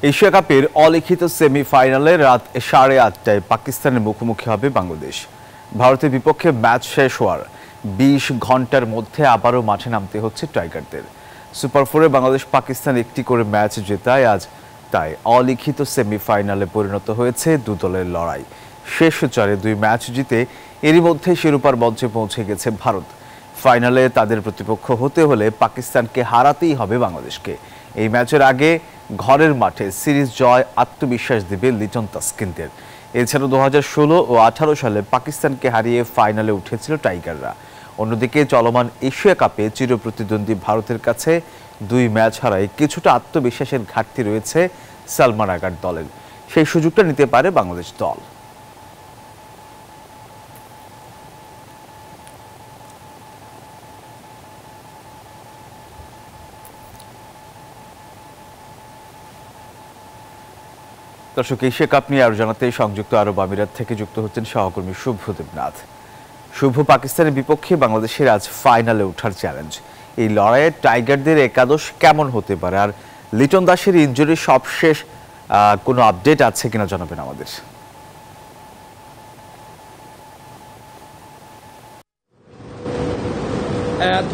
Asia কাপের অলিখিত সেমিফাইনালে রাত 8:30টায় পাকিস্তানের মুখোমুখি হবে বাংলাদেশ। ভারতের বিপক্ষে ম্যাচ শেষ হওয়ার 20 ঘন্টার মধ্যে আবারও মাঠে নামতে হচ্ছে টাইগারদের। সুপার ফোরে বাংলাদেশ পাকিস্তান একটি করে ম্যাচ জেতায় আজ তাই অলিখিত সেমিফাইনালে পরিণত হয়েছে দু দলের লড়াই। শেষ 4-এ 2 ম্যাচ জিতে এরই মধ্যে শিরোপার মঞ্চে পৌঁছে গেছে ভারত। ফাইনালে তাদের প্রতিপক্ষ হতে হলে পাকিস্তানকে হারাতেই হবে বাংলাদেশকে। এই ম্যাচের আগে ঘরের মাঠে সিরিজ জয় আত্মবিশ্বাস দেবে লিটন তাসকিনদের। এছাড়াও 2016 ও 18 সালে পাকিস্তানকে হারিয়ে ফাইনালে উঠেছিল টাইগাররা। অন্যদিকে চলমান এশিয়া কাপে চিরপ্রতিদ্বন্দ্বী ভারতের কাছে 2 ম্যাচ হারায় কিছুটা আত্মবিশ্বাসের ঘাটতি রয়েছে সালমান আগার দলের। সেই সুযোগটা নিতে পারে বাংলাদেশ দল। দর্শক, এশিয়া কাপ নিয়ে আরো জানাতে সংযুক্ত আরব আমিরাত থেকে যুক্ত হচ্ছেন সহকর্মী শুভ দেবনাথ। শুভ, পাকিস্তানের বিপক্ষে বাংলাদেশের আজ ফাইনালে ওঠার চ্যালেঞ্জ। এই লড়াইয়ে টাইগারদের একাদশ কেমন হতে পারে, আর লিটন দাসের ইনজুরির সবশেষ কোনো আপডেট আছে কিনা জানাবেন আমাদের।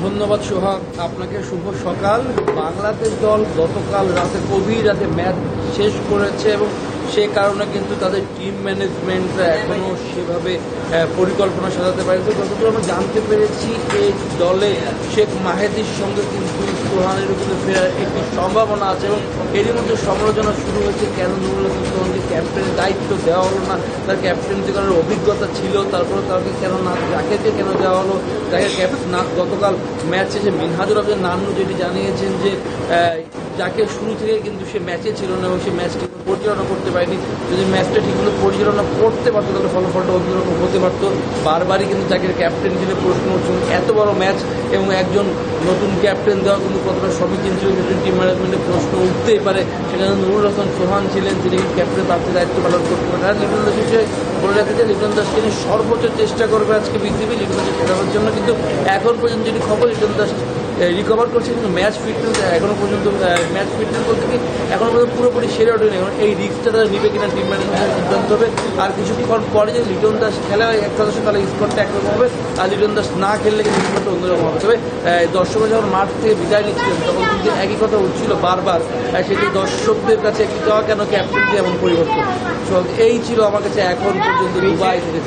ধন্যবাদ সোহাগ, আপনাকে শুভ সকাল। বাংলাদেশ দল গতকাল রাতে গভীর রাতে ম্যাচ শেষ করেছে এবং সে কারণে কিন্তু তাদের টিম ম্যানেজমেন্টরা এখনও সেভাবে পরিকল্পনা সাজাতে পারেনি। যতদূর আমরা জানতে পেরেছি এই দলে শেখ মাহেদির সঙ্গে কিন্তু সোহানেরও কিন্তু ফেরার একটি সম্ভাবনা আছে এবং এরই মধ্যে সমালোচনা শুরু হয়েছে কেন নুরুল হাসান সোহানকে ক্যাপ্টেনের দায়িত্ব দেওয়া হলো না। তার ক্যাপ্টেন্সি করার অভিজ্ঞতা ছিল, তারপরে তাকে কেন না জাকেরকে কেন দেওয়া হলো। জাকের ক্যাপ্টেন না গতকাল ম্যাচ শেষে মিনহাজুর রহমান নান্নু যেটি জানিয়েছেন যে যাকে শুরু থেকে কিন্তু সে ম্যাচে ছিল না এবং সে ম্যাচটি পরিচালনা করতে পারেনি। যদি ম্যাচটা ঠিকমতো পরিচালনা করতে পারতো তাহলে ফলাফলটা অন্যরকম হতে পারতো। বারবারই কিন্তু যাকে ক্যাপ্টেন হিসেবে প্রশ্ন উঠছিল এত বড় ম্যাচ এবং একজন নতুন ক্যাপ্টেন দেওয়া কিন্তু কতটা সমীচীন ছিল সেদিন টিম ম্যানেজমেন্টের প্রশ্ন উঠতেই পারে। সেখানে নুরুল হাসান সোহান ছিলেন, তিনি ক্যাপ্টেন প্রার্থীর দায়িত্ব পালন করতে পারেন। আর লিটন দাস বিষয়ে বলে রাখতে চাই, লিটন দাসকে নিয়ে সর্বোচ্চ চেষ্টা করবে আজকে বিসিবি লিটন দাসকে ফেরানোর জন্য। কিন্তু এখন পর্যন্ত যেটি খবর, লিটন দাস রিকভার করছে কিন্তু ম্যাচ ফিটনেস এখনও পর্যন্ত ম্যাচ ফিটনেস বলতে কি এখনও পর্যন্ত পুরোপুরি সেরে ওঠেনি। এখন এই রিস্কটা তারা নিবে কিনা টিম ম্যানেজমেন্টের সিদ্ধান্ত হবে। আর কিছুক্ষণ পরে যে লিটন দাস খেলা হয় একাদশে, তাহলে স্কোরটা একরকম হবে, আর লিটন দাস না খেললে কিন্তু স্কোরটা অন্যরকম হবে। তবে দর্শকরা যখন মাঠ থেকে বিদায় নিচ্ছিলেন তখন কিন্তু একই কথা উঠছিল বারবার, সেটি দর্শকদের কাছে একটি দেওয়া কেন ক্যাপ্টেনকে এমন পরিবর্তন। এই ছিল আমার কাছে এখন পর্যন্ত দুবাই থেকে।